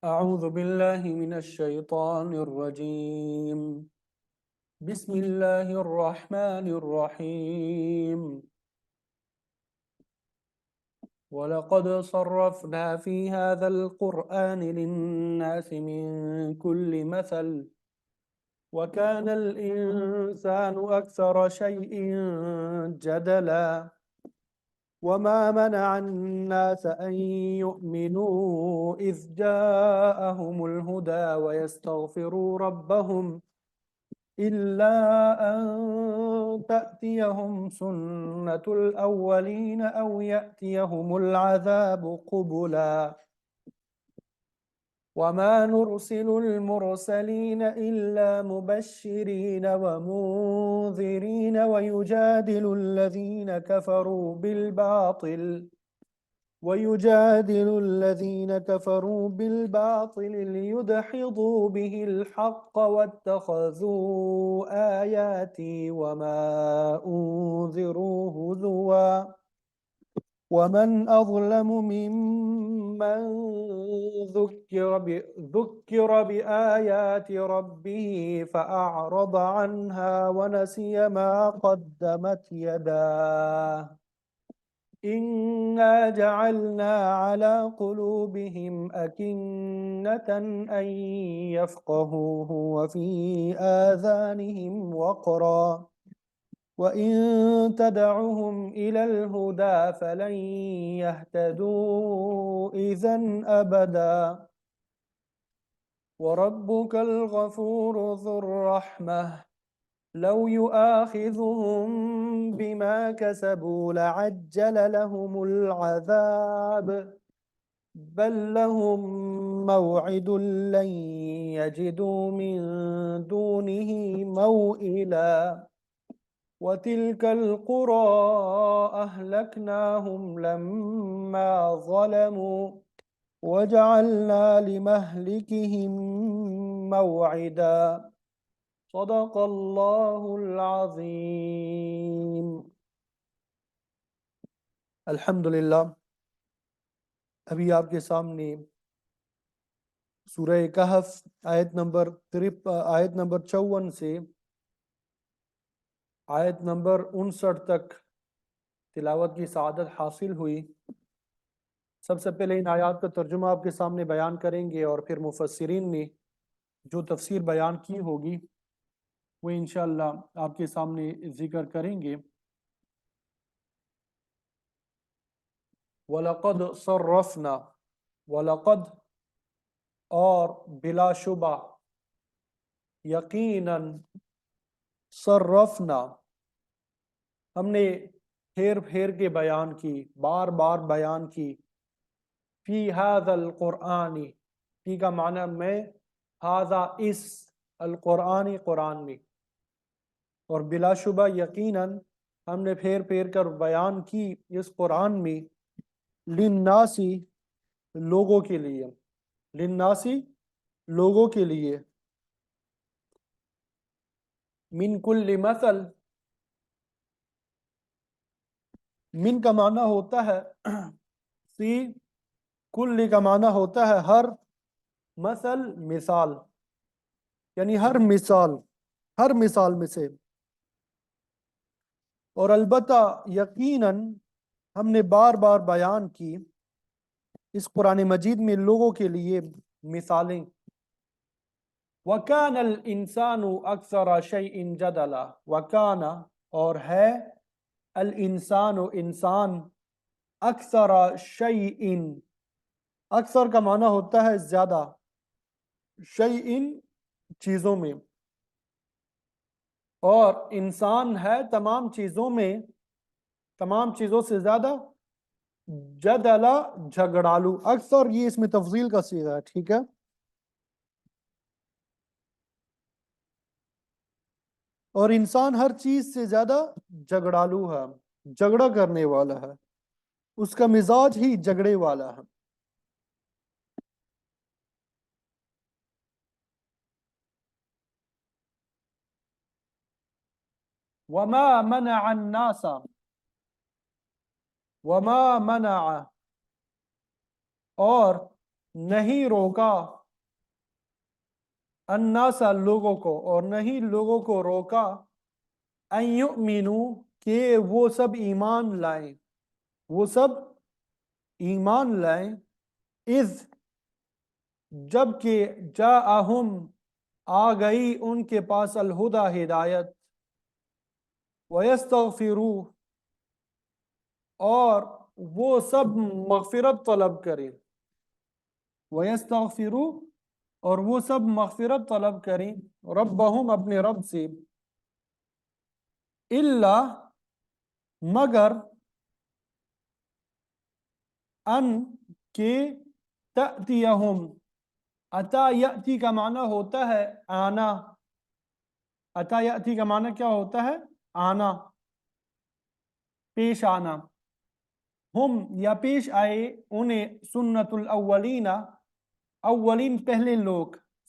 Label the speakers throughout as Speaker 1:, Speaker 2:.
Speaker 1: أعوذ بالله من الشيطان الرجيم. بسم الله الرحمن الرحيم. ولقد صرفنا في هذا القرآن للناس من كل مثل وكان الإنسان أكثر شيء جدلا وما منع الناس أن يؤمنوا إذ جاءهم الهدى ويستغفروا ربهم إلا أن تأتيهم سنة الأولين أو يأتيهم العذاب قبلا وما نرسل المرسلين إلا مبشرين ومنذرين ويجادل الذين كفروا بالباطل ليدحضوا به الحق واتخذوا آياتي وما أنذروا هزوا ومن أظلم ممن ذكر بآيات ربه فأعرض عنها ونسي ما قدمت يداه إنا جعلنا على قلوبهم أكنة أن يفقهوه وفي آذانهم وقرا وإن تدعهم إلى الهدى فلن يهتدوا إذن أبدا وربك الغفور ذو الرحمة لو يؤاخذهم بما كسبوا لعجل لهم العذاب بل لهم موعد لن يجدوا من دونه موئلا وتلك القرى أهلكناهم لما ظلموا وجعلنا لمهلكهم موعدا صدق اللہ العظیم۔ الحمدللہ، ابھی آپ کے سامنے سورہ کہف آیت نمبر 54 سے آیت نمبر 59 تک تلاوت کی سعادت حاصل ہوئی۔ سب سے پہلے ان آیات کا ترجمہ آپ کے سامنے بیان کریں گے اور پھر مفسرین نے جو تفسیر بیان کی ہوگی وہ انشاءاللہ آپ کے سامنے ذکر کریں گے۔ وَلَقَدْ صَرَّفْنَا، وَلَقَدْ اور بلا شبہ، یقیناً، صرفنا ہم نے پھیر پھیر کے بیان کی، بار بار بیان کی، فی ھذا القرآن، فی کا معنی میں، ھذا اس، القرآن قرآن میں، اور بلا شبہ یقیناً ہم نے پھیر پھیر کر بیان کی اس قرآن میں، للناسی لوگوں کے لیے، للناسی لوگوں کے لیے، من کل مثل، من کا معنی ہوتا ہے سی، کل کا معنی ہوتا ہے ہر، مثل مثال، یعنی ہر مثال میں سے، اور البتہ یقیناً ہم نے بار بار بیان کی اس قرآن مجید میں لوگوں کے لیے مثالیں۔ وَكَانَ الْإِنسَانُ أَكْثَرَ شَيْءٍ جَدَلًا، وَكَانَ اور ہے، الانسان انسان، اکثر شیئن، اکثر کا معنی ہوتا ہے زیادہ، شیئن چیزوں میں، اور انسان ہے تمام چیزوں میں، تمام چیزوں سے زیادہ، جدلا جھگڑالو، اکثر یہ اس میں تفضیل کا صیغہ ہے، ٹھیک ہے۔ اور انسان ہر چیز سے زیادہ جھگڑالو ہے، جھگڑا کرنے والا ہے، اس کا مزاج ہی جھگڑے والا ہے۔ وما منع الناس، وما منع اور نہیں روکا الناس لوگوں کو، اور نہیں لوگوں کو روکا ان یؤمنوا کہ وہ سب ایمان لائیں، وہ سب ایمان لائیں، اذ جب کہ جاءہم آ گئی ان کے پاس الہدا ہدایت، ویستغفروا اور وہ سب مغفرت طلب کریں، ویستغفروا اور وہ سب مغفرت طلب کریں ربہم اپنے رب سے، الا مگر ان کے تأتیہم، اتا یأتی کا معنی ہوتا ہے آنا، اتا یأتی کا معنی کیا ہوتا ہے؟ آنا، پیش آنا، ہم یا پیش آئے انہیں سنت الاولین، اولین پہلے لوگ،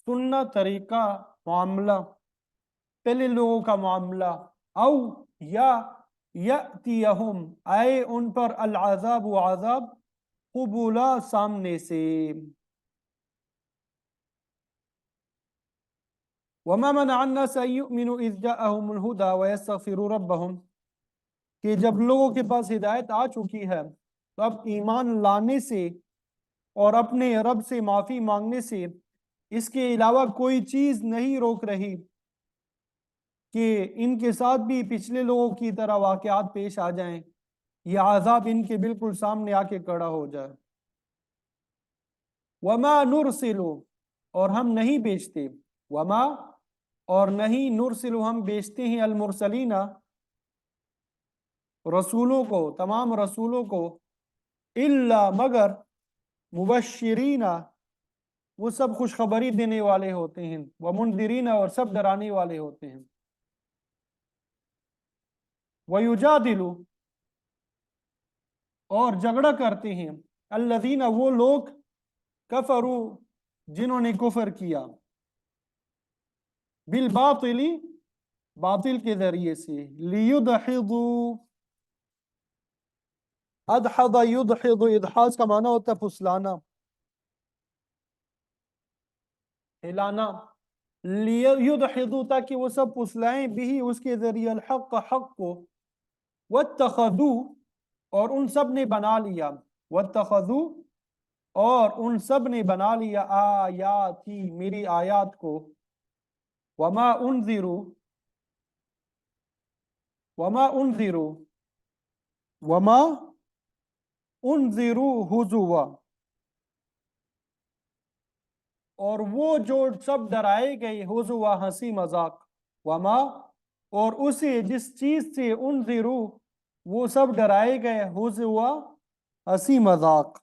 Speaker 1: سنت طریقہ، معاملہ، پہلے لوگوں کا معاملہ، او یا یأتیہم آئے ان پر العذاب و عذاب، قبولا سامنے سے، وما منع الناس ان يؤمنوا اذ جاءهم الهدى ويستغفروا ربهم کہ جب لوگوں کے پاس ہدایت آ چکی ہے تو اب ایمان لانے سے اور اپنے رب سے معافی مانگنے سے اس کے علاوہ کوئی چیز نہیں روک رہی کہ ان کے ساتھ بھی پچھلے لوگوں کی طرح واقعات پیش آ جائیں، یہ عذاب ان کے بالکل سامنے آ کے کڑا ہو جائے۔ وما نرسل اور ہم نہیں بیچتے، وما اور نہیں نرسل ہم بیچتے ہیں المرسلین رسولوں کو، تمام رسولوں کو، الا مگر مبشرین وہ سب خوشخبری دینے والے ہوتے ہیں، ومنذرین اور سب ڈرانے والے ہوتے ہیں، ویجادل اور جھگڑا کرتے ہیں الذین وہ لوگ کفروا جنہوں نے کفر کیا، بالباطل باطل کے ذریعے سے، لیدحضوا ادحض یدحض، ادحاظ کا معنی ہوتا ہے پھسلانا، ہلانا، لیدحضوا تاکہ وہ سب پھسلائیں بھی اس کے ذریعے الحق حق کو، واتخذوا اور ان سب نے بنا لیا، واتخذوا اور ان سب نے بنا لیا آیاتی میری آیات کو، وما انذروا وما انذروا وما انذروا ہزوا اور وہ جو سب ڈرائے گئے، ہزوا ہنسی مذاق، وما اور اسے جس چیز سے انذروا وہ سب ڈرائے گئے، ہزوا ہنسی مذاق،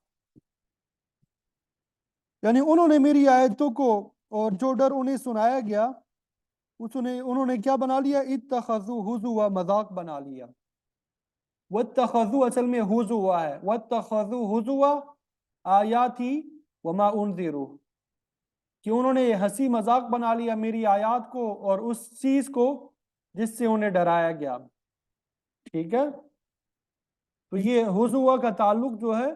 Speaker 1: یعنی انہوں نے میری آیتوں کو اور جو ڈر انہیں سنایا گیا انہوں نے کیا بنا لیا؟ اتخذوا ہزوا مذاق بنا لیا، واتخذوا اصل میں ہزوا ہے، واتخذوا ہزوا آیاتی وما انذروا کہ انہوں نے ہنسی مذاق بنا لیا میری آیات کو اور اس چیز کو جس سے انہیں ڈرایا گیا، ٹھیک ہے؟ تو یہ ہزوا کا تعلق جو ہے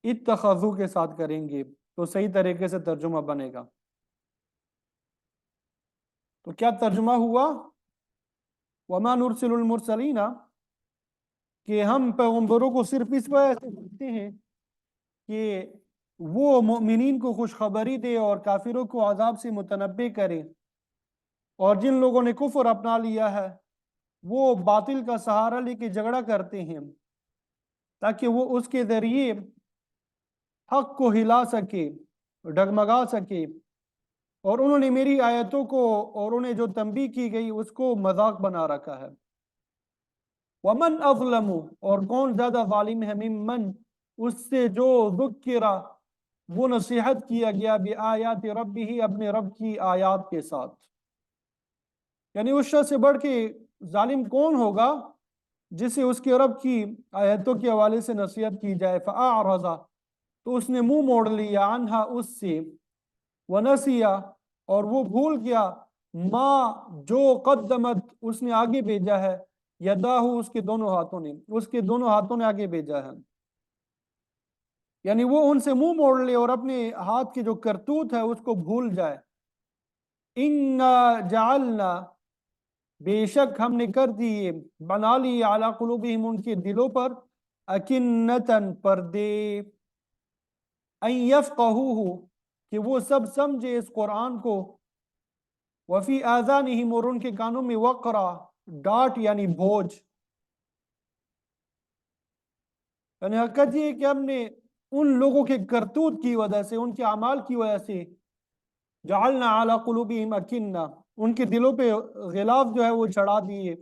Speaker 1: اتخذوا کے ساتھ کریں گے تو صحیح طریقے سے ترجمہ بنے گا۔ تو کیا ترجمہ ہوا؟ وما نرسل المرسلین کہ ہم پیغمبروں کو صرف اس وجہ سے بھیجتے ہیں کہ وہ مؤمنین کو خوشخبری دے اور کافروں کو عذاب سے متنبع کرے، اور جن لوگوں نے کفر اپنا لیا ہے وہ باطل کا سہارا لے کے جھگڑا کرتے ہیں تاکہ وہ اس کے ذریعے حق کو ہلا سکے، ڈگمگا سکے، اور انہوں نے میری آیتوں کو اور انہیں جو تنبیہ کی گئی اس کو مذاق بنا رکھا ہے۔ ومن اظلم اور کون زیادہ ظالم ہے، ممن اس سے جو ذکرہ وہ نصیحت کیا گیا بآیات ربہ اپنے رب کی آیات کے ساتھ، یعنی اس شخص سے بڑھ کے ظالم کون ہوگا جسے اس کے رب کی آیتوں کے حوالے سے نصیحت کی جائے، فأعرض تو اس نے منہ موڑ لیا، عنہا اس سے، ونسیا اور وہ بھول گیا، ما جو قدمت اس نے آگے بھیجا ہے، یداہ اس کے دونوں ہاتھوں نے، اس کے دونوں ہاتھوں نے آگے بھیجا ہے، یعنی وہ ان سے منہ موڑ لے اور اپنے ہاتھ کی جو کرتوت ہے اس کو بھول جائے. انا جعلنا، بے شک ہم نے کر دیے، بنا لی، علی قلوبہم ان کے دلوں پر، اکنتن پردے، ان یفقہوہ کہ وہ سب سمجھے اس قرآن کو، وفی آذانہم اور ان کے کانوں میں وقرا، ڈاٹ یعنی بوجھ. یعنی حقیقت یہ ہے کہ ہم نے ان لوگوں کے کرتوت کی وجہ سے، ان کے اعمال کی وجہ سے، جعلنا علی قلوبہم اکنہ، ان کے دلوں پہ غلاف جو ہے وہ چڑھا دیے،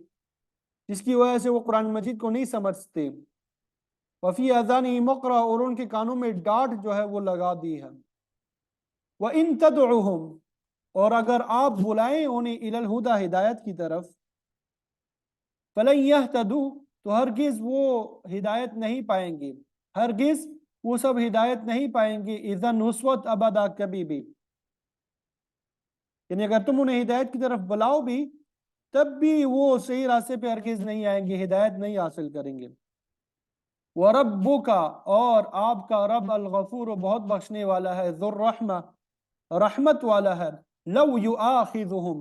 Speaker 1: جس کی وجہ سے وہ قرآن مجید کو نہیں سمجھتے. وفی اذانہم وقرا اور ان کے کانوں میں ڈاٹ جو ہے وہ لگا دی ہے. وَإِن تَدْعُهُمْ اور اگر آپ بلائیں انہیں الی الہدی ہدایت کی طرف، فَلَن يَهْتَدُوا تو ہرگز وہ ہدایت نہیں پائیں گے، ہرگز وہ سب ہدایت نہیں پائیں گے. اذن اس وقت ابدا کبھی بھی، یعنی اگر تم انہیں ہدایت کی طرف بلاؤ بھی تب بھی وہ صحیح راستے پہ ہرگز نہیں آئیں گے، ہدایت نہیں حاصل کریں گے. وَرَبُّكَ اور آپ کا رب الغفور بہت بخشنے والا ہے، ذو الرحمہ رحمت والا ہے. لو یؤاخذہم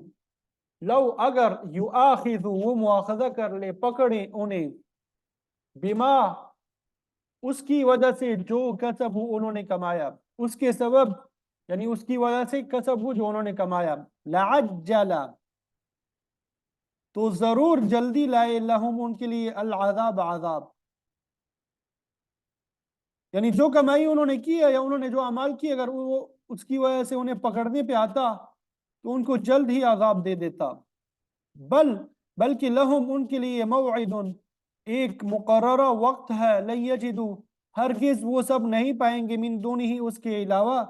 Speaker 1: لو اگر یؤاخذ وہ مواخذہ کر لے، پکڑے انہیں، بما اس کی وجہ سے جو کسب انہوں نے کمایا، اس کے سبب یعنی اس کی وجہ سے کسب جو انہوں نے کمایا، لعجل تو ضرور جلدی لائے، لہم ان کے لیے، العذاب عذاب. یعنی جو کمائی انہوں نے کی ہے یا انہوں نے جو اعمال کی، اگر وہ اس کی وجہ سے انہیں پکڑنے پہ آتا تو ان کو جلد ہی عذاب دے دیتا. بلکہ لہم ان کے لیے، موعد ایک مقررہ وقت ہے، لن یجدوا ہرگز وہ سب نہیں پائیں گے، من دونہ اس کے علاوہ،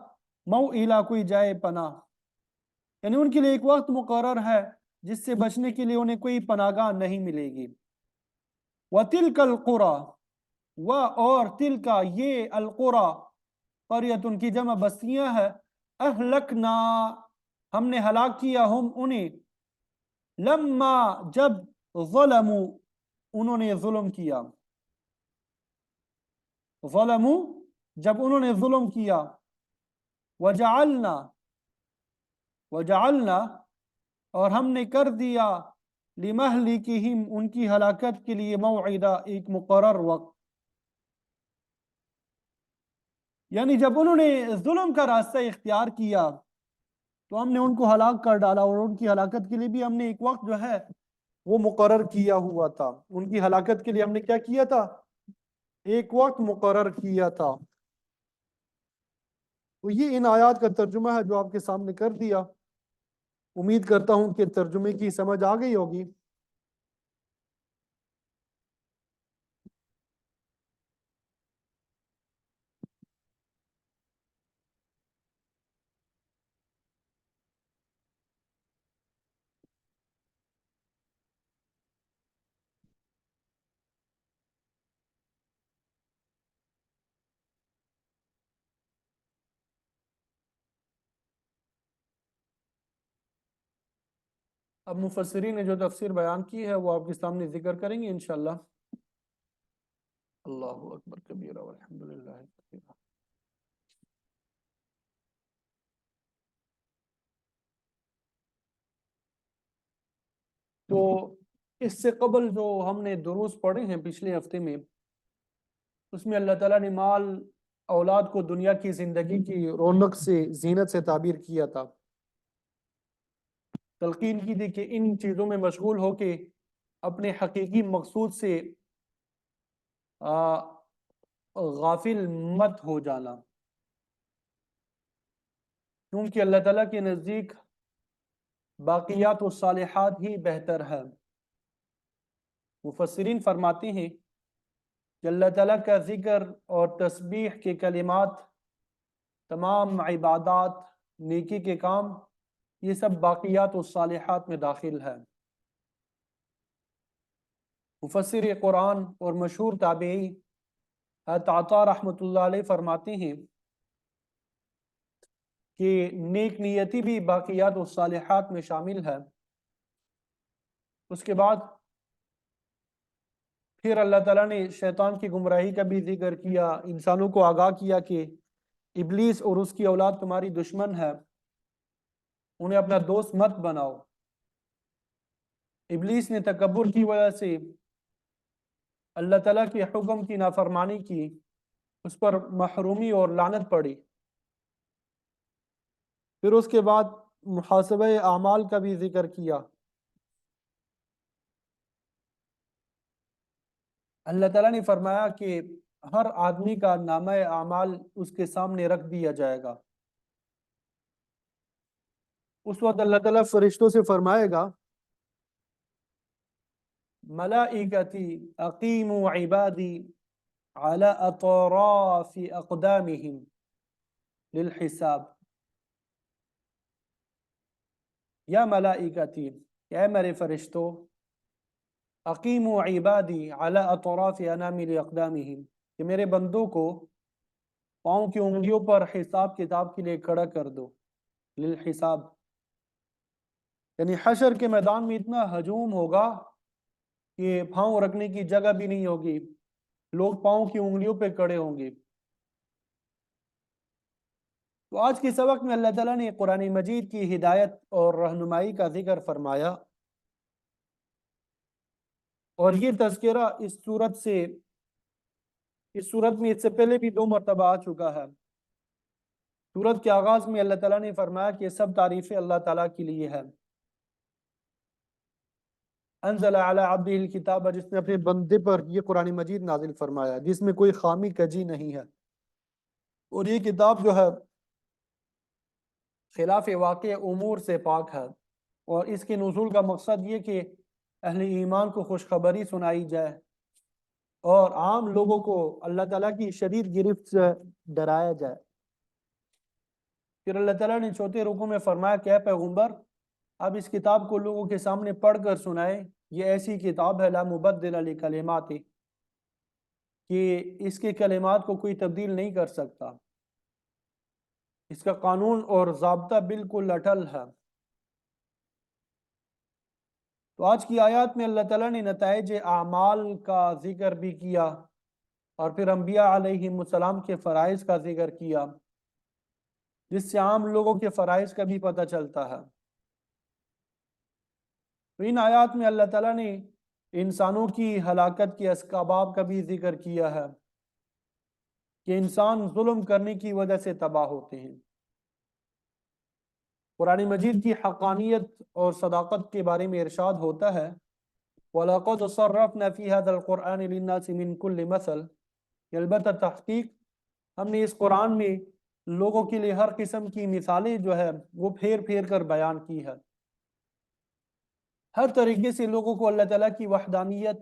Speaker 1: موئلہ کوئی جائے پناہ. یعنی ان کے لیے ایک وقت مقرر ہے جس سے بچنے کے لیے انہیں کوئی پناہ گاہ نہیں ملے گی. وَتِلْكَ الْقُرَى اور تلکا یہ، القرى قریۃ ان کی جمع بستیاں ہے، اہلکنا ہم نے ہلاک کیا، ہم انہیں، لما جب، ظلموا انہوں نے ظلم کیا، ظلموا جب انہوں نے ظلم کیا، وجعلنا وجعلنا اور ہم نے کر دیا، لمہلکہم ان کی ہلاکت کے لیے، موعدہ ایک مقرر وقت. یعنی جب انہوں نے ظلم کا راستہ اختیار کیا تو ہم نے ان کو ہلاک کر ڈالا، اور ان کی ہلاکت کے لیے بھی ہم نے ایک وقت جو ہے وہ مقرر کیا ہوا تھا. ان کی ہلاکت کے لیے ہم نے کیا کیا تھا؟ ایک وقت مقرر کیا تھا. تو یہ ان آیات کا ترجمہ ہے جو آپ کے سامنے کر دیا. امید کرتا ہوں کہ ترجمے کی سمجھ آ گئی ہوگی. اب مفسرین نے جو تفسیر بیان کی ہے وہ آپ کے سامنے ذکر کریں گے انشاءاللہ. اللہ اکبر کبیرہ والحمد للہ کثیرہ. تو اس سے قبل جو ہم نے دروس پڑھے ہیں پچھلے ہفتے میں، اس میں اللہ تعالیٰ نے مال اولاد کو دنیا کی زندگی کی رونق سے، زینت سے تعبیر کیا تھا. تلقین کی تھی کہ ان چیزوں میں مشغول ہو کے اپنے حقیقی مقصود سے غافل مت ہو جانا، کیونکہ اللہ تعالیٰ کے نزدیک باقیات و صالحات ہی بہتر ہے. مفسرین فرماتے ہیں کہ اللہ تعالیٰ کا ذکر اور تسبیح کے کلمات، تمام عبادات، نیکی کے کام، یہ سب باقیات و صالحات میں داخل ہے. مفسر قرآن اور مشہور تابعی حضرت عطا رحمۃ اللہ علیہ فرماتے ہیں کہ نیک نیتی بھی باقیات و صالحات میں شامل ہے. اس کے بعد پھر اللہ تعالیٰ نے شیطان کی گمراہی کا بھی ذکر کیا، انسانوں کو آگاہ کیا کہ ابلیس اور اس کی اولاد تمہاری دشمن ہے، انہیں اپنا دوست مت بناؤ۔ ابلیس نے تکبر کی وجہ سے اللہ تعالیٰ کے حکم کی نافرمانی کی، اس پر محرومی اور لعنت پڑی۔ پھر اس کے بعد محاسبہ اعمال کا بھی ذکر کیا۔ اللہ تعالیٰ نے فرمایا کہ ہر آدمی کا نامہ اعمال اس کے سامنے رکھ دیا جائے گا۔ اس وقت اللہ تعالیٰ فرشتوں سے فرمائے گا ملائکتی اقیموا عبادی علی اطراف اقدامہم للحساب، یا ملائکتی، اے میرے فرشتوں، اقیموا عبادی علی اطراف انامل اقدامہم، کہ میرے بندوں کو پاؤں کی انگلیوں پر حساب کتاب کے لیے کھڑا کر دو، للحساب، یعنی حشر کے میدان میں اتنا ہجوم ہوگا کہ پاؤں رکھنے کی جگہ بھی نہیں ہوگی، لوگ پاؤں کی انگلیوں پہ کھڑے ہوں گے۔ تو آج کے سبق میں اللہ تعالیٰ نے قرآن مجید کی ہدایت اور رہنمائی کا ذکر فرمایا، اور یہ تذکرہ اس صورت میں اس سے پہلے بھی 2 مرتبہ آ چکا ہے۔ سورت کے آغاز میں اللہ تعالیٰ نے فرمایا کہ سب تعریفیں اللہ تعالیٰ کے لیے ہے۔ انزل علی عبدہ الکتاب، جس نے اپنے بندے پر یہ قرآن مجید نازل فرمایا جس میں کوئی خامی کجی نہیں ہے، اور یہ کتاب جو ہے خلاف واقع امور سے پاک ہے، اور اس کے نزول کا مقصد یہ کہ اہل ایمان کو خوشخبری سنائی جائے اور عام لوگوں کو اللہ تعالیٰ کی شدید گرفت سے ڈرایا جائے۔ پھر اللہ تعالیٰ نے چوتھے رکوع میں فرمایا کہ اے پیغمبر، اب اس کتاب کو لوگوں کے سامنے پڑھ کر سنائے، یہ ایسی کتاب ہے لا مبدل لکلمات، کہ اس کے کلمات کو کوئی تبدیل نہیں کر سکتا، اس کا قانون اور ضابطہ بالکل اٹل ہے۔ تو آج کی آیات میں اللہ تعالیٰ نے نتائج اعمال کا ذکر بھی کیا، اور پھر انبیاء علیہ السلام کے فرائض کا ذکر کیا، جس سے عام لوگوں کے فرائض کا بھی پتہ چلتا ہے۔ تو ان آیات میں اللہ تعالیٰ نے انسانوں کی ہلاکت کے اسباب کا بھی ذکر کیا ہے، کہ انسان ظلم کرنے کی وجہ سے تباہ ہوتے ہیں۔ قرآن مجید کی حقانیت اور صداقت کے بارے میں ارشاد ہوتا ہے وَلَقَدْ صَرَّفْنَا فِي هَذَا الْقُرْآنِ لِلنَّاسِ مِنْ كُلِّ مَثَلٍ، البتہ تحقیق ہم نے اس قرآن میں لوگوں کے لیے ہر قسم کی مثالیں جو ہے وہ پھیر پھیر کر بیان کی ہے۔ ہر طریقے سے لوگوں کو اللہ تعالیٰ کی وحدانیت،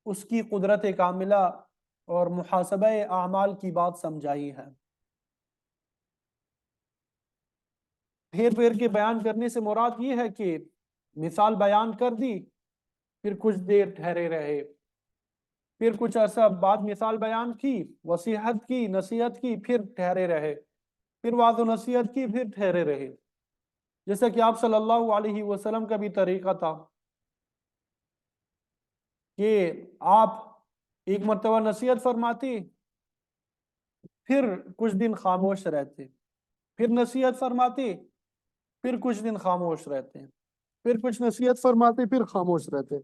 Speaker 1: اس کی قدرت کاملہ اور محاسبہ اعمال کی بات سمجھائی ہے۔ پھیر پھیر کے بیان کرنے سے مراد یہ ہے کہ مثال بیان کر دی، پھر کچھ دیر ٹھہرے رہے، پھر کچھ عرصہ بعد مثال بیان کی، وصیحت کی، نصیحت کی، پھر ٹھہرے رہے، پھر وعظ و نصیحت کی، پھر ٹھہرے رہے، جیسا کہ آپ صلی اللہ علیہ وسلم کا بھی طریقہ تھا کہ آپ ایک مرتبہ نصیحت فرماتے، پھر کچھ دن خاموش رہتے، پھر نصیحت فرماتے، پھر کچھ دن خاموش رہتے ہیں، پھر کچھ نصیحت فرماتے، پھر خاموش رہتے۔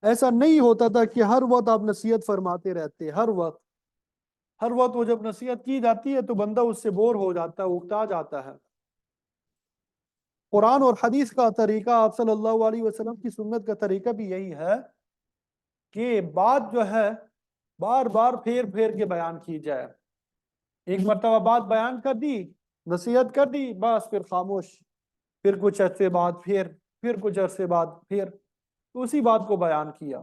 Speaker 1: ایسا نہیں ہوتا تھا کہ ہر وقت آپ نصیحت فرماتے رہتے، ہر وقت وہ جب نصیحت کی جاتی ہے تو بندہ اس سے بور ہو جاتا ہے، اکتا جاتا ہے۔ قرآن اور حدیث کا طریقہ، آپ صلی اللہ علیہ وسلم کی سنت کا طریقہ بھی یہی ہے کہ بات جو ہے بار بار پھیر پھیر کے بیان کی جائے۔ ایک مرتبہ بات بیان کر دی، نصیحت کر دی، بس پھر خاموش، پھر کچھ عرصے بعد پھر کچھ عرصے بعد پھر اسی بات کو بیان کیا۔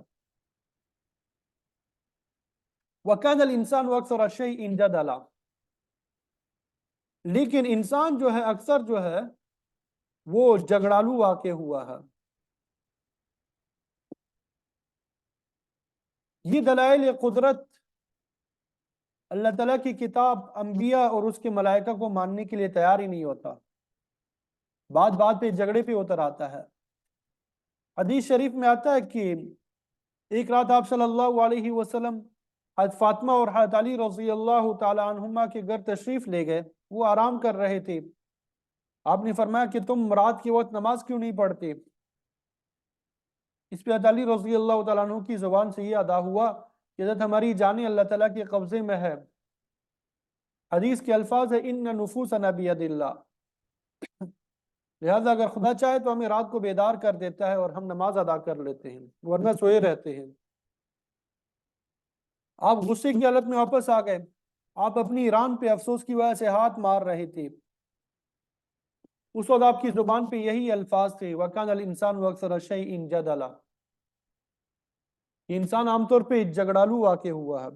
Speaker 1: وَكَانَ الْإِنسَانُ أَكْثَرَ شَيْءٍ جَدَلًا، لیکن انسان جو ہے اکثر جو ہے وہ جھگڑالو واقع ہوا ہے۔ یہ دلائل قدرت، اللہ تعالیٰ کی کتاب، انبیاء اور اس کے ملائکہ کو ماننے کے لیے تیار ہی نہیں ہوتا، بات پہ جھگڑے پہ اتر آتا ہے۔ حدیث شریف میں آتا ہے کہ ایک رات آپ صلی اللہ علیہ وسلم حضرت فاطمہ اور حضرت علی رضی اللہ تعالی عنہما کے گھر تشریف لے گئے، وہ آرام کر رہے تھے۔ آپ نے فرمایا کہ تم رات کے وقت نماز کیوں نہیں پڑھتے؟ اس پہ حضرت علی رضی اللہ تعالیٰ عنہ کی زبان سے یہ ادا ہوا کہ حضرت ہماری جانیں اللہ تعالیٰ کے قبضے میں ہے۔ حدیث کے الفاظ ہے ان نفوسنا بید اللہ، لہذا اگر خدا چاہے تو ہمیں رات کو بیدار کر دیتا ہے اور ہم نماز ادا کر لیتے ہیں، ورنہ سوئے رہتے ہیں۔ آپ غصے کی حالت میں واپس آ گئے، آپ اپنی ایران پہ افسوس کی وجہ سے ہاتھ مار رہے تھے۔ اس وقت آپ کی زبان پہ یہی الفاظ تھے وَكَانَ الْإِنسَانُ أَكْثَرَ شَيْءٍ جَدَلًا، یہ انسان عام طور پہ جھگڑالو واقع ہوا ہے۔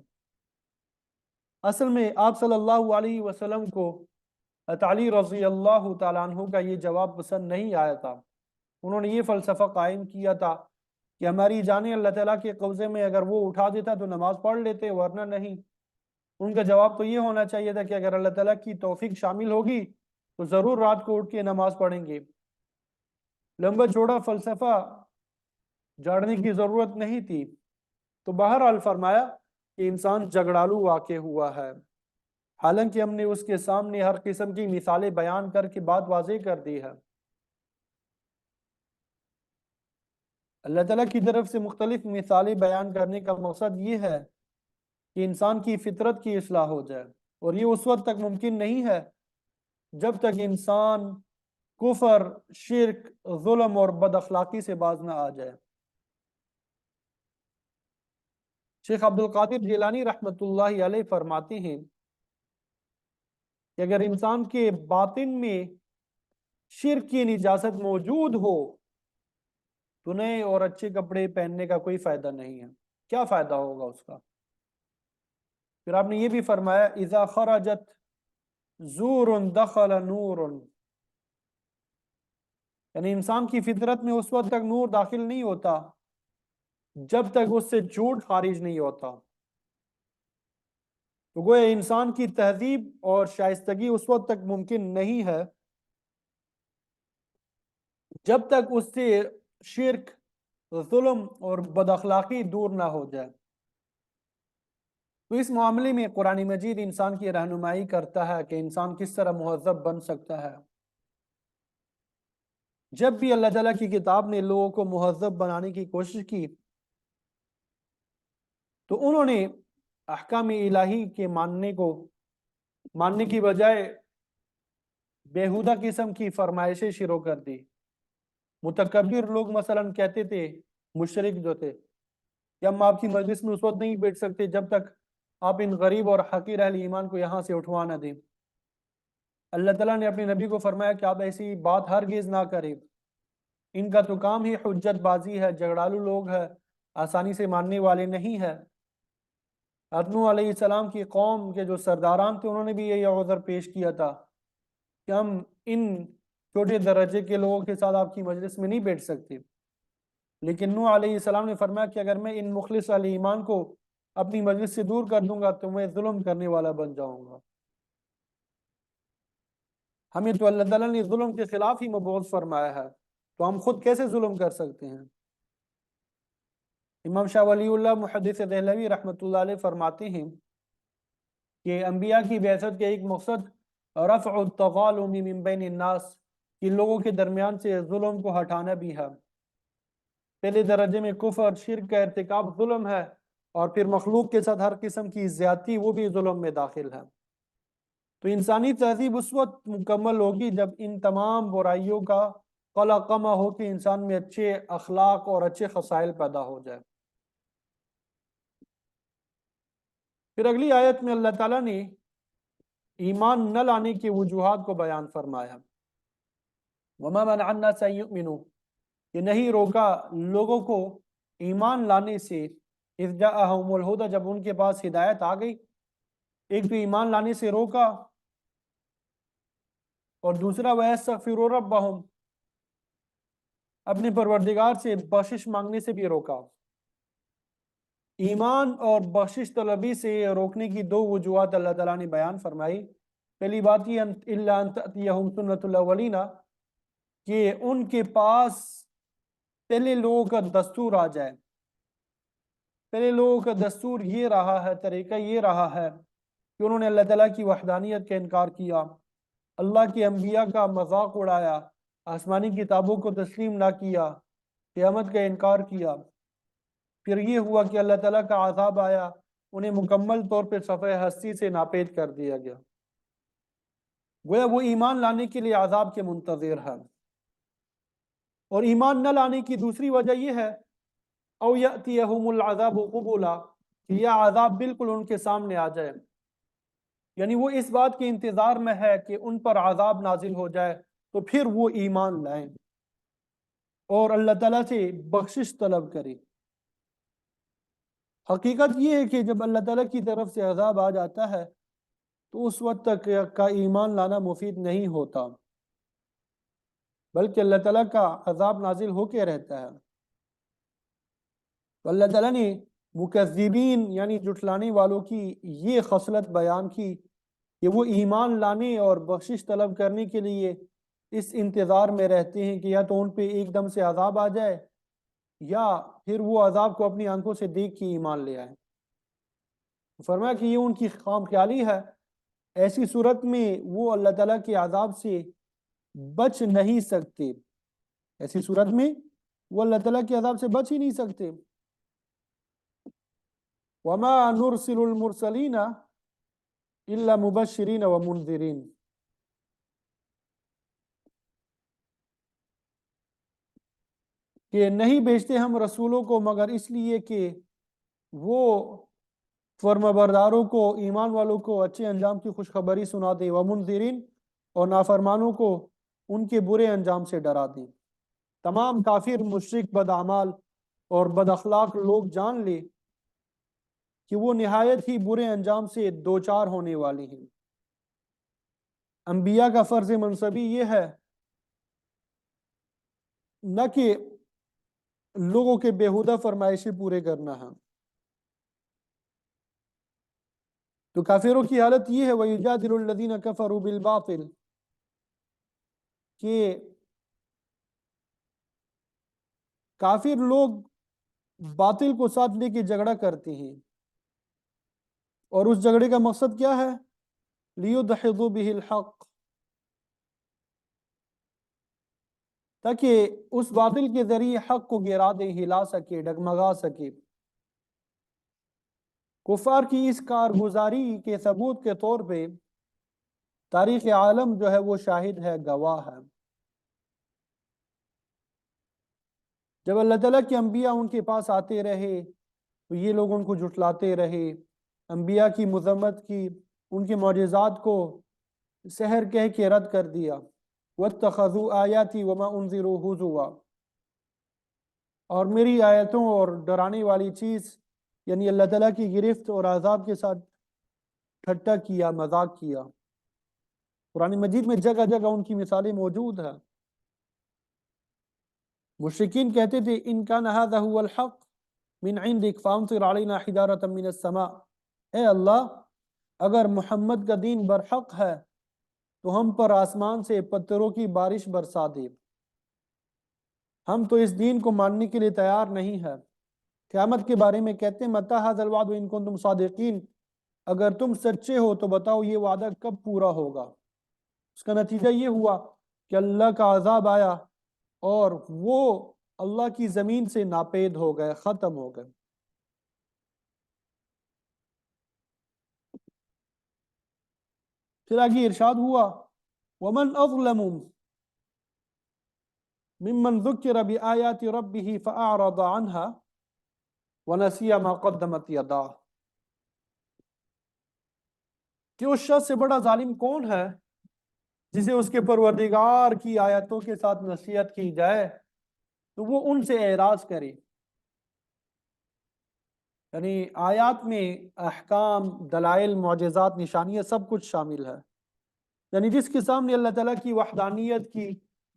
Speaker 1: اصل میں آپ صلی اللہ علیہ وسلم کو حضرت علی رضی اللہ تعالیٰ عنہ کا یہ جواب پسند نہیں آیا تھا۔ انہوں نے یہ فلسفہ قائم کیا تھا کہ ہماری جانیں اللہ تعالیٰ کے قبضے میں، اگر وہ اٹھا دیتا تو نماز پڑھ لیتے ورنہ نہیں۔ ان کا جواب تو یہ ہونا چاہیے تھا کہ اگر اللہ تعالیٰ کی توفیق شامل ہوگی تو ضرور رات کو اٹھ کے نماز پڑھیں گے۔ لمبا چوڑا فلسفہ جاڑنے کی ضرورت نہیں تھی۔ تو بہرحال فرمایا کہ انسان جھگڑالو واقع ہوا ہے، حالانکہ ہم نے اس کے سامنے ہر قسم کی مثالیں بیان کر کے بات واضح کر دی ہے۔ اللہ تعالیٰ کی طرف سے مختلف مثالیں بیان کرنے کا مقصد یہ ہے کہ انسان کی فطرت کی اصلاح ہو جائے، اور یہ اس وقت تک ممکن نہیں ہے جب تک انسان کفر، شرک، ظلم اور بد اخلاقی سے باز نہ آ جائے۔ شیخ عبد القادر جیلانی رحمۃ اللہ علیہ فرماتے ہیں کہ اگر انسان کے باطن میں شرک کی نجاست موجود ہو تو نئے اور اچھے کپڑے پہننے کا کوئی فائدہ نہیں ہے۔ کیا فائدہ ہوگا اس کا؟ پھر آپ نے یہ بھی فرمایا اذا خرجت زور دخل نور، یعنی انسان کی فطرت میں اس وقت تک نور داخل نہیں ہوتا جب تک اس سے جھوٹ خارج نہیں ہوتا۔ تو گویا انسان کی تہذیب اور شائستگی اس وقت تک ممکن نہیں ہے جب تک اس سے شرک، ظلم اور بد اخلاقی دور نہ ہو جائے۔ تو اس معاملے میں قرآن مجید انسان کی رہنمائی کرتا ہے کہ انسان کس طرح مہذب بن سکتا ہے۔ جب بھی اللہ تعالیٰ کی کتاب نے لوگوں کو مہذب بنانے کی کوشش کی تو انہوں نے احکام الہی کے ماننے کی بجائے بیہودہ قسم کی فرمائشیں شروع کر دی۔ متکبر لوگ مثلا کہتے تھے، مشرک جو تھے، کہ ہم آپ کی مجلس میں اس وقت نہیں بیٹھ سکتے جب تک آپ ان غریب اور حقیر اہل ایمان کو یہاں سے اٹھوا نہ دیں۔ اللہ تعالیٰ نے اپنے نبی کو فرمایا کہ آپ ایسی بات ہرگز نہ کریں، ان کا تو کام ہی حجت بازی ہے، جھگڑالو لوگ ہے، آسانی سے ماننے والے نہیں ہے۔ نوح علیہ السلام کی قوم کے جو سرداران تھے انہوں نے بھی یہ عذر پیش کیا تھا کہ ہم ان چھوٹے درجے کے لوگوں کے ساتھ آپ کی مجلس میں نہیں بیٹھ سکتے، لیکن نوح علیہ السلام نے فرمایا کہ اگر میں ان مخلص علی ایمان کو اپنی مجلس سے دور کر دوں گا تو میں ظلم کرنے والا بن جاؤں گا۔ ہمیں تو اللہ تعالیٰ نے ظلم کے خلاف ہی مبعوث فرمایا ہے، تو ہم خود کیسے ظلم کر سکتے ہیں؟ امام شاہ ولی اللہ محدث دہلوی رحمۃ اللہ علیہ فرماتے ہیں کہ انبیاء کی بعثت کے ایک مقصد رفع التظالم من بین الناس، کہ لوگوں کے درمیان سے ظلم کو ہٹانا بھی ہے۔ پہلے درجے میں کفر، شرک کا ارتکاب ظلم ہے، اور پھر مخلوق کے ساتھ ہر قسم کی زیادتی وہ بھی ظلم میں داخل ہے۔ تو انسانی تہذیب اس وقت مکمل ہوگی جب ان تمام برائیوں کا قلع قمع ہو کے انسان میں اچھے اخلاق اور اچھے خصائل پیدا ہو جائے۔ پھر اگلی آیت میں اللہ تعالیٰ نے ایمان نہ لانے کی وجوہات کو بیان فرمایا، وَمَا مَنَعَ النَّاسَ أَن يُؤْمِنُوا، کہ نہیں روکا لوگوں کو ایمان لانے سے، اذ جاءہم الہدی، جب ان کے پاس ہدایت آ گئی۔ ایک تو ایمان لانے سے روکا، اور دوسرا وَيَسْتَغْفِرُوا رَبَّهُمْ، اپنے پروردگار سے بخشش مانگنے سے بھی روکا۔ ایمان اور بخشش طلبی سے روکنے کی دو وجوہات اللہ تعالیٰ نے بیان فرمائی۔ پہلی بات یہ إِلَّا أَن تَأْتِيَهُمْ سُنَّةُ الْأَوَّلِينَ، کہ ان کے پاس پہلے لوگوں کا دستور آ جائے، پہلے لوگوں کا دستور یہ رہا ہے، طریقہ یہ رہا ہے کہ انہوں نے اللہ تعالیٰ کی وحدانیت کا انکار کیا، اللہ کے انبیاء کا مذاق اڑایا، آسمانی کتابوں کو تسلیم نہ کیا، قیامت کا انکار کیا۔ پھر یہ ہوا کہ اللہ تعالیٰ کا عذاب آیا، انہیں مکمل طور پہ صفحہ ہستی سے ناپید کر دیا گیا، گویا وہ ایمان لانے کے لیے عذاب کے منتظر ہے۔ اور ایمان نہ لانے کی دوسری وجہ یہ ہے او یأتیہم العذاب قبلا، کہ یہ عذاب بالکل ان کے سامنے آ جائے، یعنی وہ اس بات کے انتظار میں ہے کہ ان پر عذاب نازل ہو جائے تو پھر وہ ایمان لائیں اور اللہ تعالیٰ سے بخشش طلب کرے۔ حقیقت یہ ہے کہ جب اللہ تعالیٰ کی طرف سے عذاب آ جاتا ہے تو اس وقت تک کا ایمان لانا مفید نہیں ہوتا، بلکہ اللہ تعالیٰ کا عذاب نازل ہو کے رہتا ہے۔ تو اللہ تعالیٰ نے مکذبین یعنی جھٹلانے والوں کی یہ خصلت بیان کی کہ وہ ایمان لانے اور بخشش طلب کرنے کے لیے اس انتظار میں رہتے ہیں کہ یا تو ان پہ ایک دم سے عذاب آ جائے یا پھر وہ عذاب کو اپنی آنکھوں سے دیکھ کے ایمان لے آئے۔ فرمایا کہ یہ ان کی خام خیالی ہے، ایسی صورت میں وہ اللہ تعالیٰ کے عذاب سے بچ نہیں سکتے، ایسی صورت میں وہ اللہ تعالیٰ کے عذاب سے بچ ہی نہیں سکتے۔ وما نرسل المرسلین الا مبشرین ومنذرین، کہ نہیں بھیجتے ہم رسولوں کو مگر اس لیے کہ وہ فرمانبرداروں کو، ایمان والوں کو اچھے انجام کی خوشخبری سنا دے، ومنذرین اور نافرمانوں کو ان کے برے انجام سے ڈرا دے۔ تمام کافر، مشرک، بدعمال اور بد اخلاق لوگ جان لے کہ وہ نہایت ہی برے انجام سے دوچار ہونے والے ہیں۔ انبیاء کا فرض منصبی یہ ہے نہ کہ لوگوں کے بیہودہ فرمائشیں پورے کرنا ہے۔ تو کافروں کی حالت یہ ہے وَيُجَادِلُ الَّذِينَ كَفَرُوا بِالْبَاطِلِ، کہ کافر لوگ باطل کو ساتھ لے کے جھگڑا کرتے ہیں، اور اس جھگڑے کا مقصد کیا ہے؟ لِيُدْحِضُوا بِهِ الْحَقِّ، تاکہ اس باطل کے ذریعے حق کو گرا دے، ہلا سکے، ڈگمگا سکے۔ کفار کی اس کارگزاری کے ثبوت کے طور پہ تاریخ عالم جو ہے وہ شاہد ہے، گواہ ہے۔ جب اللہ تعالیٰ کے انبیاء ان کے پاس آتے رہے تو یہ لوگ ان کو جھٹلاتے رہے، انبیاء کی مذمت کی، ان کے معجزات کو سحر کہہ کے رد کر دیا۔ وَاتَّخَذُوا آیَاتِي وَمَا أُنذِرُوا هُزُوًا، اور میری آیتوں اور ڈرانے والی چیز یعنی اللہ تعالیٰ کی گرفت اور عذاب کے ساتھ ٹھٹا کیا، مذاق کیا۔ قرآن مجید میں جگہ جگہ ان کی مثالیں موجود ہیں۔ مشرکین کہتے تھے ان کان ھذا ھو الحق من عندک فامطر علینا حجارۃ من السماء، اے اللہ اگر محمد کا دین برحق ہے تو ہم پر آسمان سے پتھروں کی بارش برسا دے، ہم تو اس دین کو ماننے کے لیے تیار نہیں ہے۔ قیامت کے بارے میں کہتے ہیں متی ھذا الوعد ان کنتم صادقین، اگر تم سچے ہو تو بتاؤ یہ وعدہ کب پورا ہوگا۔ اس کا نتیجہ یہ ہوا کہ اللہ کا عذاب آیا اور وہ اللہ کی زمین سے ناپید ہو گئے، ختم ہو گئے۔ پھر آگے ارشاد ہوا وَمَنْ أَظْلَمُ مِمَّنْ ذُكِّرَ بِآيَاتِ رَبِّهِ فَأَعْرَضَ عَنْهَا وَنَسِيَ مَا قَدَّمَتْ يَدَاهُ، کہ اس شخص سے بڑا ظالم کون ہے جسے اس کے پروردگار کی آیتوں کے ساتھ نصیحت کی جائے تو وہ ان سے اعراض کرے۔ یعنی آیات میں احکام، دلائل، معجزات، نشانیاں سب کچھ شامل ہے، یعنی جس کے سامنے اللہ تعالیٰ کی وحدانیت کی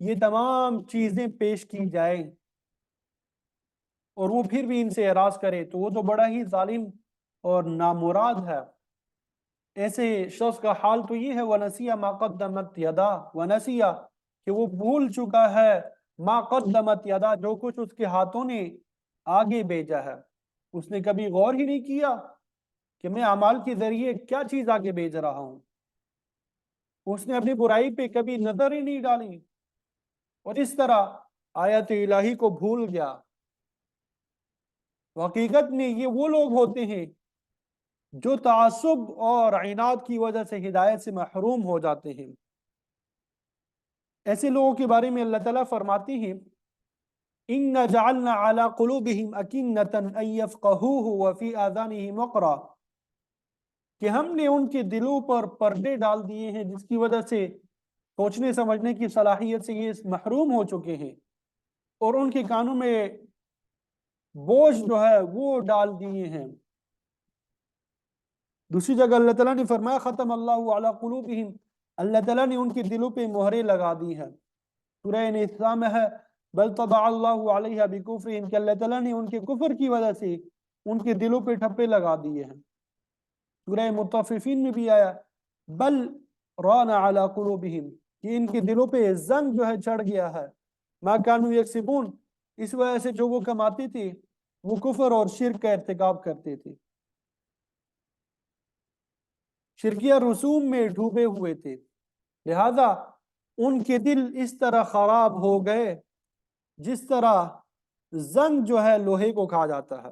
Speaker 1: یہ تمام چیزیں پیش کی جائیں اور وہ پھر بھی ان سے اعراض کرے تو وہ تو بڑا ہی ظالم اور نامراد ہے۔ ایسے شخص کا حال تو یہ ہے وَنَسِيَ مَا قَدَّمَتْ يَدَاهُ، وَنَسِيَ کہ وہ بھول چکا ہے، مَا قَدَّمَتْ يَدَاهُ جو کچھ اس کے ہاتھوں نے آگے بھیجا ہے۔ اس نے کبھی غور ہی نہیں کیا کہ میں اعمال کے ذریعے کیا چیز آگے بھیج رہا ہوں. اس نے اپنی برائی پہ کبھی نظر ہی نہیں ڈالی اور اس طرح آیت الہی کو بھول گیا. حقیقت میں یہ وہ لوگ ہوتے ہیں جو تعصب اور عناد کی وجہ سے ہدایت سے محروم ہو جاتے ہیں. ایسے لوگوں کے بارے میں اللہ تعالیٰ فرماتے ہیں إِنَّا جَعَلْنَا عَلَىٰ قُلُوبِهِمْ أَكِنَّةً أَن يَفْقَهُوهُ وَفِي آذَانِهِمْ وَقْرًا کہ ہم نے ان کے دلوں پر پردے ڈال دیے ہیں جس کی وجہ سے سوچنے سمجھنے کی صلاحیت سے یہ محروم ہو چکے ہیں اور ان کے کانوں میں بوجھ جو ہے وہ ڈال دیے ہیں. دوسری جگہ اللہ تعالیٰ نے فرمایا ختم اللہ علی قلوبہم، اللہ تعالیٰ نے ان کے دلوں پہ مہریں لگا دی ہیں. سورہ نساء میں ہے بل طبع اللہ علیہ بکفرہم کہ اللہ تعالیٰ نے ان کے کفر کی وجہ سے ان کے دلوں پہ ٹھپے لگا دیے ہیں. سورہ مطففین میں بھی آیا بل ران علی قلوبہم کہ ان کے دلوں پہ زنگ جو ہے چڑھ گیا ہے ما کانوا یکسبون اس وجہ سے جو وہ کماتے تھے وہ کفر اور شرک کا ارتکاب کرتے تھے، شرکیہ رسوم میں ڈوبے ہوئے تھے، لہذا ان کے دل اس طرح خراب ہو گئے جس طرح زنگ جو ہے لوہے کو کھا جاتا ہے.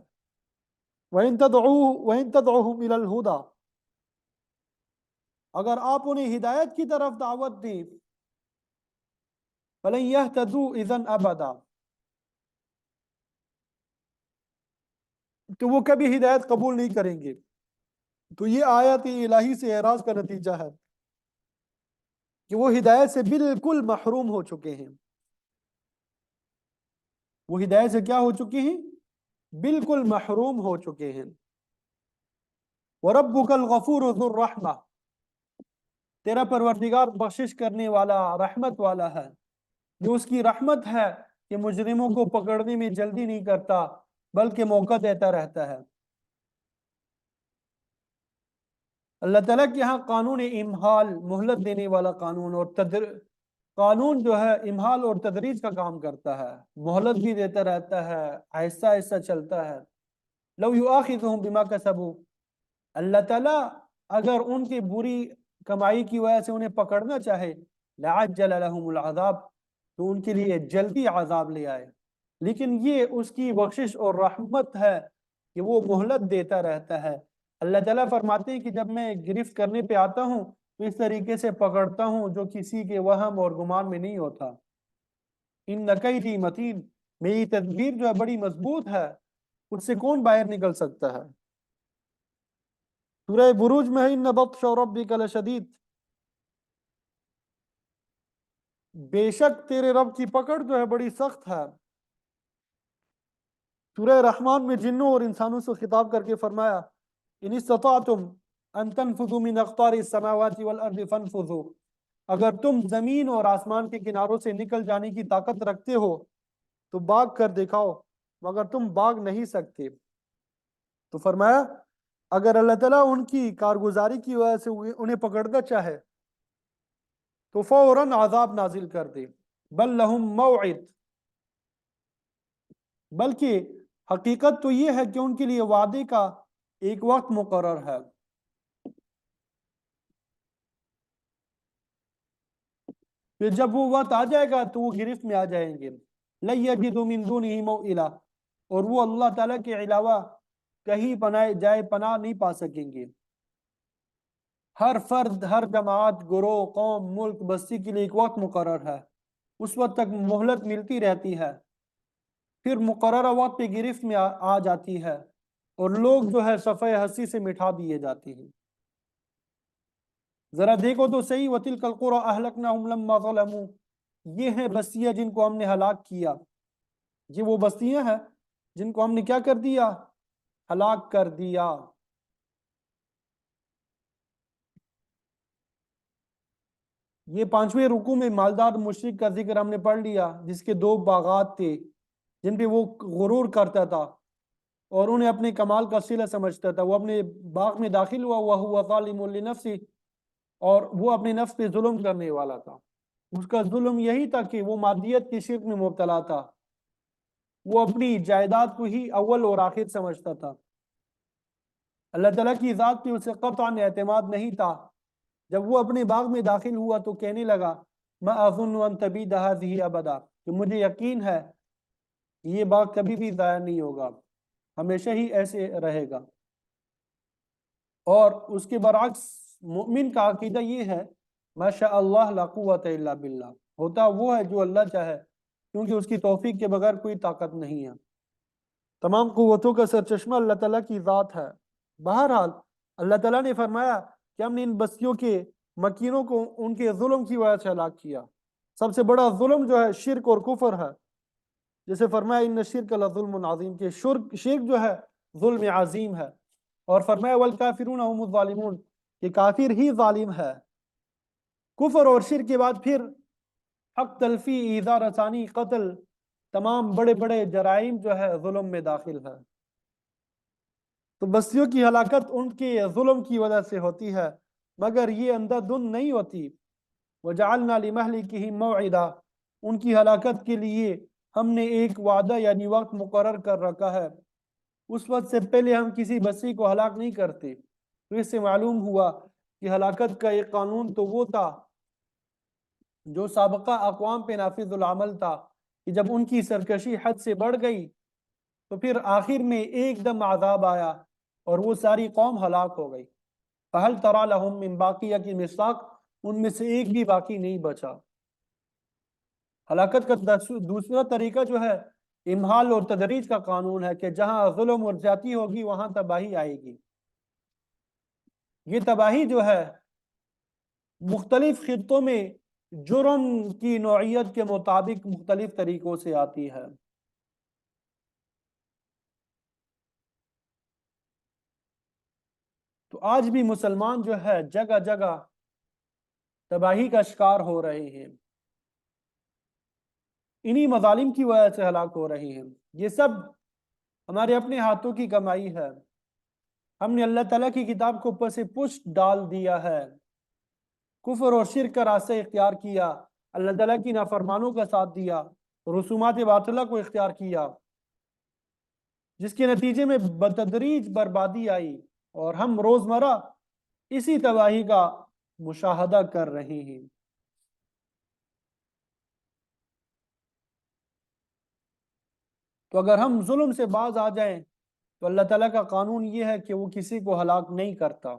Speaker 1: وَإِن تَدْعُوهُمْ إِلَى الْهُدَى اگر آپ انہیں ہدایت کی طرف دعوت دیں فَلَن يَهْتَدُوا إِذًا أَبَدًا تو وہ کبھی ہدایت قبول نہیں کریں گے. تو یہ آیت الہی سے اعراض کا نتیجہ ہے کہ وہ ہدایت سے بالکل محروم ہو چکے ہیں. وہ ہدایت سے کیا ہو چکے ہیں؟ بالکل محروم ہو چکے ہیں. وَرَبُّكَ الْغَفُورُ ذُو الرَّحْمَةِ تیرا پروردگار بخشش کرنے والا رحمت والا ہے. جو اس کی رحمت ہے کہ مجرموں کو پکڑنے میں جلدی نہیں کرتا بلکہ موقع دیتا رہتا ہے. اللہ تعالیٰ کے یہاں قانون امہال مہلت دینے والا قانون اور قانون جو ہے امہال اور تدریج کا کام کرتا ہے، مہلت بھی دیتا رہتا ہے، آہستہ آہستہ چلتا ہے. لو یؤاخذہم بما کسبوا اللہ تعالیٰ اگر ان کی بری کمائی کی وجہ سے انہیں پکڑنا چاہے لعجل لهم العذاب تو ان کے لیے جلدی عذاب لے آئے، لیکن یہ اس کی بخشش اور رحمت ہے کہ وہ مہلت دیتا رہتا ہے. اللہ تعالیٰ فرماتے ہیں کہ جب میں گرفت کرنے پہ آتا ہوں تو اس طریقے سے پکڑتا ہوں جو کسی کے وہم اور گمان میں نہیں ہوتا. ان کیدی متین میری تدبیر جو ہے بڑی مضبوط ہے، اس سے کون باہر نکل سکتا ہے. سورہ بروج میں ان بطش ربک لشدید بے شک تیرے رب کی پکڑ جو ہے بڑی سخت ہے. سورہ رحمان میں جنوں اور انسانوں سے خطاب کر کے فرمایا ان استطعتم ان تنفذوا من اقطار السماوات والارض فانفذوا اگر تم زمین اور آسمان کے کناروں سے نکل جانے کی طاقت رکھتے ہو تو بھاگ کر دکھاؤ مگر تم بھاگ نہیں سکتے. تو فرمایا اگر اللہ تعالیٰ ان کی کارگزاری کی وجہ سے انہیں پکڑنا چاہے تو فوراً عذاب نازل کر دے. بل لہم موعد بلکہ حقیقت تو یہ ہے کہ ان کے لیے وعدے کا ایک وقت مقرر ہے. پھر جب وہ وقت آ جائے گا تو وہ گرفت میں آ جائیں گے. لن یجدوا من دونہ موئلا اور وہ اللہ تعالیٰ کے علاوہ کہیں پناہ نہیں پا سکیں گے. ہر فرد، ہر جماعت، گروہ، قوم، ملک، بستی کے لیے ایک وقت مقرر ہے، اس وقت تک مہلت ملتی رہتی ہے، پھر مقررہ وقت پہ گرفت میں آ جاتی ہے اور لوگ جو ہے صفحہ ہستی سے مٹھا دیے جاتے ہیں. ذرا دیکھو تو صحیح وَتِلْكَ الْقُرَىٰ أَهْلَكْنَاهُمْ لَمَّا ظَلَمُوا یہ ہیں بستیاں جن کو ہم نے ہلاک کیا. یہ وہ بستیاں ہیں جن کو ہم نے کیا کر دیا؟ ہلاک کر دیا. یہ 5ویں رکوع میں مالدار مشرک کا ذکر ہم نے پڑھ لیا جس کے 2 باغات تھے جن پہ وہ غرور کرتا تھا اور انہیں اپنے کمال کا صلہ سمجھتا تھا. وہ اپنے باغ میں داخل ہوا وَهُوَ ظَالِمٌ لِنَفْسِهِ اور وہ اپنے نفس پہ ظلم کرنے والا تھا. اس کا ظلم یہی تھا کہ وہ مادیت کی شرک میں مبتلا تھا. وہ اپنی جائیداد کو ہی اول اور آخر سمجھتا تھا. اللہ تعالیٰ کی ذات پہ اسے قطعاً اعتماد نہیں تھا. جب وہ اپنے باغ میں داخل ہوا تو کہنے لگا ما اظن ان تبید هذه ابدا، کہ مجھے یقین ہے کہ یہ باغ کبھی بھی ضائع نہیں ہوگا، ہمیشہ ہی ایسے رہے گا. اور اس کے برعکس مومن کا عقیدہ یہ ہے ما شاء اللہ لا قوت الا باللہ، ہوتا وہ ہے جو اللہ چاہے، کیونکہ اس کی توفیق کے بغیر کوئی طاقت نہیں ہے. تمام قوتوں کا سرچشمہ اللہ تعالیٰ کی ذات ہے. بہرحال اللہ تعالیٰ نے فرمایا کہ ہم نے ان بستیوں کے مکینوں کو ان کے ظلم کی وجہ سے ہلاک کیا. سب سے بڑا ظلم جو ہے شرک اور کفر ہے، جیسے فرمایا ان الشرک لظلم عظیم، کہ شرک جو ہے ظلم عظیم ہے. اور فرمایا والکافرون هم الظالمون، کہ کافر ہی ظالم ہے. کفر اور شرک کے بعد پھر حق تلفی، ایذا رسانی، قتل، تمام بڑے بڑے جرائم جو ہے ظلم میں داخل ہے. تو بستیوں کی ہلاکت ان کے ظلم کی وجہ سے ہوتی ہے، مگر یہ اندھا دھند نہیں ہوتی. وجعلنا لمہلکہم موعدا، ان کی ہلاکت کے لیے ہم نے ایک وعدہ یعنی وقت مقرر کر رکھا ہے. اس وقت سے پہلے ہم کسی بستی کو ہلاک نہیں کرتے. تو اس سے معلوم ہوا کہ ہلاکت کا ایک قانون تو وہ تھا جو سابقہ اقوام پہ نافذ العمل تھا، کہ جب ان کی سرکشی حد سے بڑھ گئی تو پھر آخر میں ایک دم عذاب آیا اور وہ ساری قوم ہلاک ہو گئی. فہل تری لہم من باقیہ کی مصداق، ان میں سے ایک بھی باقی نہیں بچا. ہلاکت کا دوسرا طریقہ جو ہے امہال اور تدریج کا قانون ہے، کہ جہاں ظلم اور زیادتی ہوگی وہاں تباہی آئے گی. یہ تباہی جو ہے مختلف خطوں میں جرم کی نوعیت کے مطابق مختلف طریقوں سے آتی ہے. تو آج بھی مسلمان جو ہے جگہ جگہ تباہی کا شکار ہو رہے ہیں، انہی مظالم کی وجہ سے ہلاک ہو رہے ہیں. یہ سب ہمارے اپنے ہاتھوں کی کمائی ہے. ہم نے اللہ تعالیٰ کی کتاب کو پس پشت ڈال دیا ہے، کفر اور شرک کا راستہ اختیار کیا، اللہ تعالیٰ کی نافرمانوں کا ساتھ دیا، رسومات باطلہ کو اختیار کیا، جس کے نتیجے میں بتدریج بربادی آئی، اور ہم روزمرہ اسی تباہی کا مشاہدہ کر رہے ہیں. تو اگر ہم ظلم سے باز آ جائیں تو اللہ تعالیٰ کا قانون یہ ہے کہ وہ کسی کو ہلاک نہیں کرتا.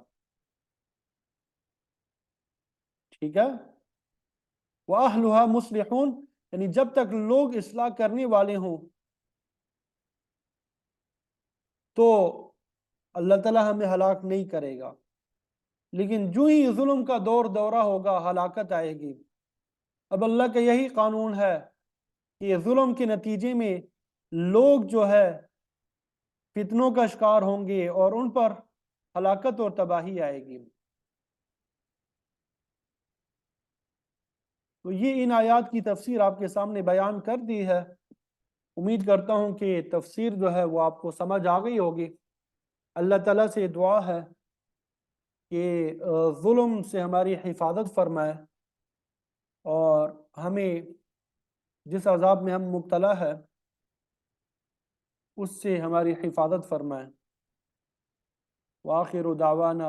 Speaker 1: ٹھیک ہے. وَأَهْلُهَا مُصْلِحُونَ، یعنی جب تک لوگ اصلاح کرنے والے ہوں تو اللہ تعالیٰ ہمیں ہلاک نہیں کرے گا. لیکن جو ہی ظلم کا دورہ ہوگا ہلاکت آئے گی. اب اللہ کا یہی قانون ہے کہ ظلم کے نتیجے میں لوگ جو ہے فتنوں کا شکار ہوں گے اور ان پر ہلاکت اور تباہی آئے گی. تو یہ ان آیات کی تفسیر آپ کے سامنے بیان کر دی ہے. امید کرتا ہوں کہ تفسیر جو ہے وہ آپ کو سمجھ آ گئی ہوگی. اللہ تعالیٰ سے دعا ہے کہ ظلم سے ہماری حفاظت فرمائے اور ہمیں جس عذاب میں ہم مبتلا ہے اس سے ہماری حفاظت فرمائے. وآخر دعوانا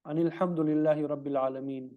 Speaker 1: ان الحمد للہ رب العالمین.